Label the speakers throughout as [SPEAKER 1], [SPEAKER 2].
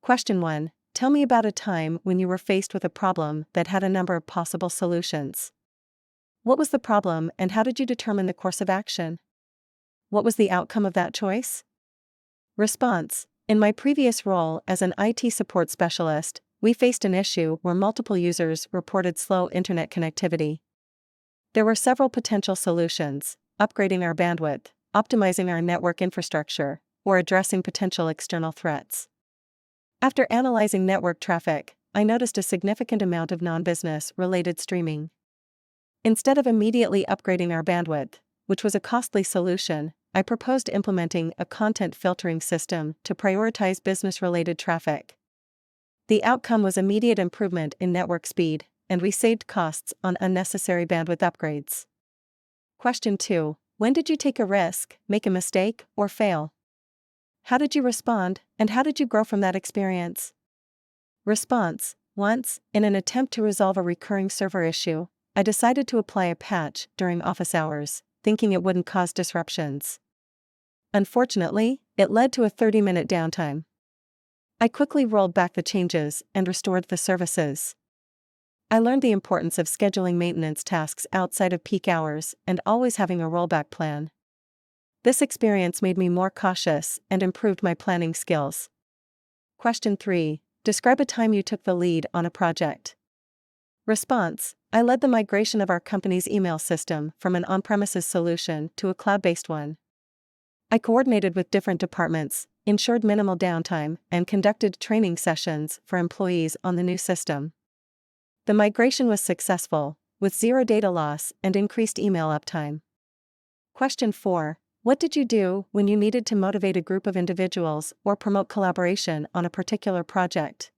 [SPEAKER 1] Question 1. Tell me about a time when you were faced with a problem that had a number of possible solutions. What was the problem and how did you determine the course of action? What was the outcome of that choice? Response. In my previous role as an IT support specialist, we faced an issue where multiple users reported slow internet connectivity. There were several potential solutions: upgrading our bandwidth, optimizing our network infrastructure, or addressing potential external threats. After analyzing network traffic, I noticed a significant amount of non-business related streaming. Instead of immediately upgrading our bandwidth, which was a costly solution, I proposed implementing a content filtering system to prioritize business-related traffic. The outcome was immediate improvement in network speed, and we saved costs on unnecessary bandwidth upgrades. Question 2. When did you take a risk, make a mistake, or fail? How did you respond, and how did you grow from that experience? Response. Once, in an attempt to resolve a recurring server issue, I decided to apply a patch during office hours, thinking it wouldn't cause disruptions. Unfortunately, it led to a 30-minute downtime. I quickly rolled back the changes and restored the services. I learned the importance of scheduling maintenance tasks outside of peak hours and always having a rollback plan. This experience made me more cautious and improved my planning skills. Question 3. Describe a time you took the lead on a project. Response. I led the migration of our company's email system from an on-premises solution to a cloud-based one. I coordinated with different departments, ensured minimal downtime, and conducted training sessions for employees on the new system. The migration was successful, with zero data loss and increased email uptime. Question 4. What did you do when you needed to motivate a group of individuals or promote collaboration on a particular project?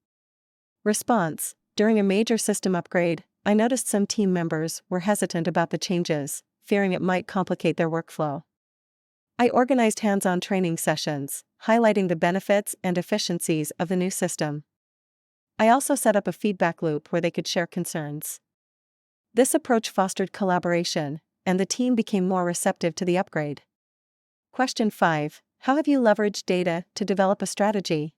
[SPEAKER 1] Response. During a major system upgrade, I noticed some team members were hesitant about the changes, fearing it might complicate their workflow. I organized hands-on training sessions, highlighting the benefits and efficiencies of the new system. I also set up a feedback loop where they could share concerns. This approach fostered collaboration, and the team became more receptive to the upgrade. Question 5. How have you leveraged data to develop a strategy?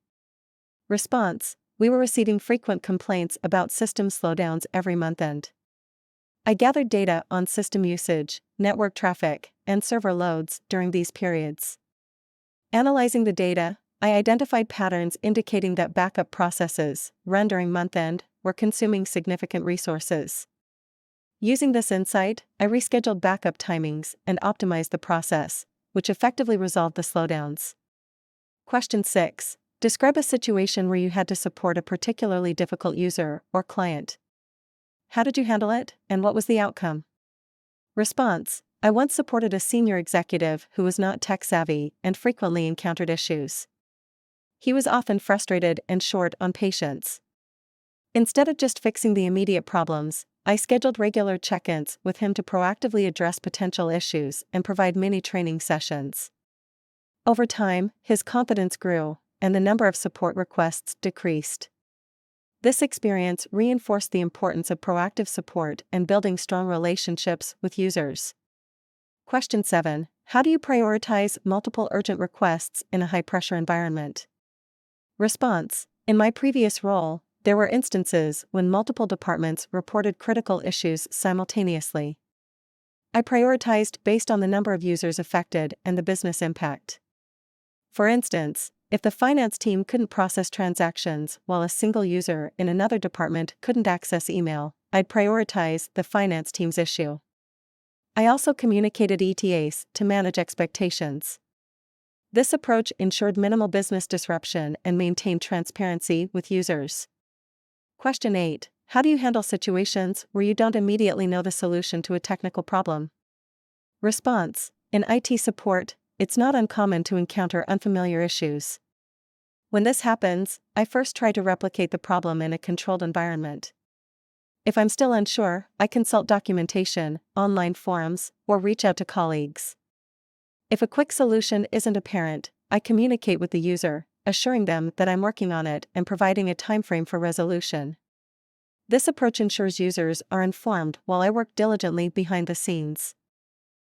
[SPEAKER 1] Response. We were receiving frequent complaints about system slowdowns every month-end. I gathered data on system usage, network traffic, and server loads during these periods. Analyzing the data, I identified patterns indicating that backup processes, run during month-end, were consuming significant resources. Using this insight, I rescheduled backup timings and optimized the process, which effectively resolved the slowdowns. Question 6. Describe a situation where you had to support a particularly difficult user or client. How did you handle it, and what was the outcome? Response. I once supported a senior executive who was not tech-savvy and frequently encountered issues. He was often frustrated and short on patience. Instead of just fixing the immediate problems, I scheduled regular check-ins with him to proactively address potential issues and provide mini-training sessions. Over time, his confidence grew, and the number of support requests decreased. This experience reinforced the importance of proactive support and building strong relationships with users. Question 7. How do you prioritize multiple urgent requests in a high-pressure environment? Response. In my previous role, there were instances when multiple departments reported critical issues simultaneously. I prioritized based on the number of users affected and the business impact. For instance, if the finance team couldn't process transactions while a single user in another department couldn't access email, I'd prioritize the finance team's issue. I also communicated ETAs to manage expectations. This approach ensured minimal business disruption and maintained transparency with users. Question 8. How do you handle situations where you don't immediately know the solution to a technical problem? Response. In IT support, it's not uncommon to encounter unfamiliar issues. When this happens, I first try to replicate the problem in a controlled environment. If I'm still unsure, I consult documentation, online forums, or reach out to colleagues. If a quick solution isn't apparent, I communicate with the user, assuring them that I'm working on it and providing a timeframe for resolution. This approach ensures users are informed while I work diligently behind the scenes.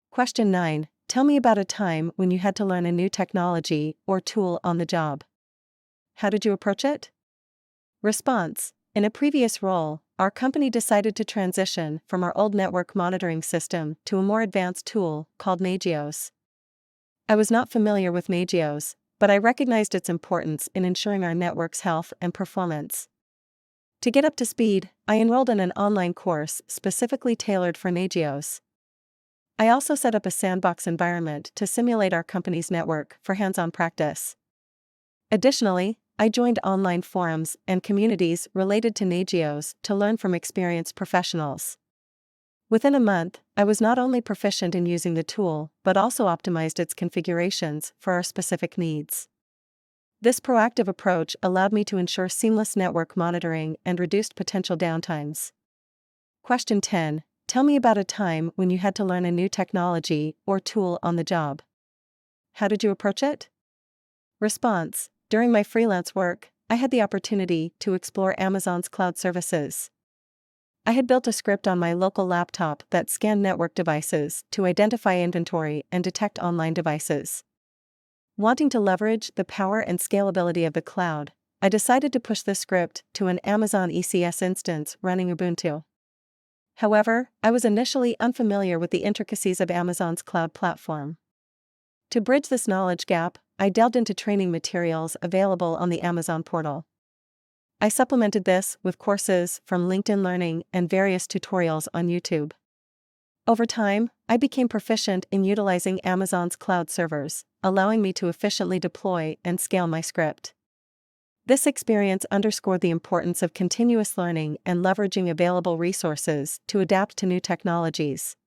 [SPEAKER 1] Question 9. Tell me about a time when you had to learn a new technology or tool on the job. How did you approach it? Response: in a previous role, our company decided to transition from our old network monitoring system to a more advanced tool called Nagios. I was not familiar with Nagios, but I recognized its importance in ensuring our network's health and performance. To get up to speed, I enrolled in an online course specifically tailored for Nagios. I also set up a sandbox environment to simulate our company's network for hands-on practice. Additionally, I joined online forums and communities related to Nagios to learn from experienced professionals. Within a month, I was not only proficient in using the tool but also optimized its configurations for our specific needs. This proactive approach allowed me to ensure seamless network monitoring and reduced potential downtimes. Question 10. Tell me about a time when you had to learn a new technology or tool on the job. How did you approach it? Response: during my freelance work, I had the opportunity to explore Amazon's cloud services. I had built a script on my local laptop that scanned network devices to identify inventory and detect online devices. Wanting to leverage the power and scalability of the cloud, I decided to push the script to an Amazon ECS instance running Ubuntu. However, I was initially unfamiliar with the intricacies of Amazon's cloud platform. To bridge this knowledge gap, I delved into training materials available on the Amazon portal. I supplemented this with courses from LinkedIn Learning and various tutorials on YouTube. Over time, I became proficient in utilizing Amazon's cloud servers, allowing me to efficiently deploy and scale my script. This experience underscored the importance of continuous learning and leveraging available resources to adapt to new technologies.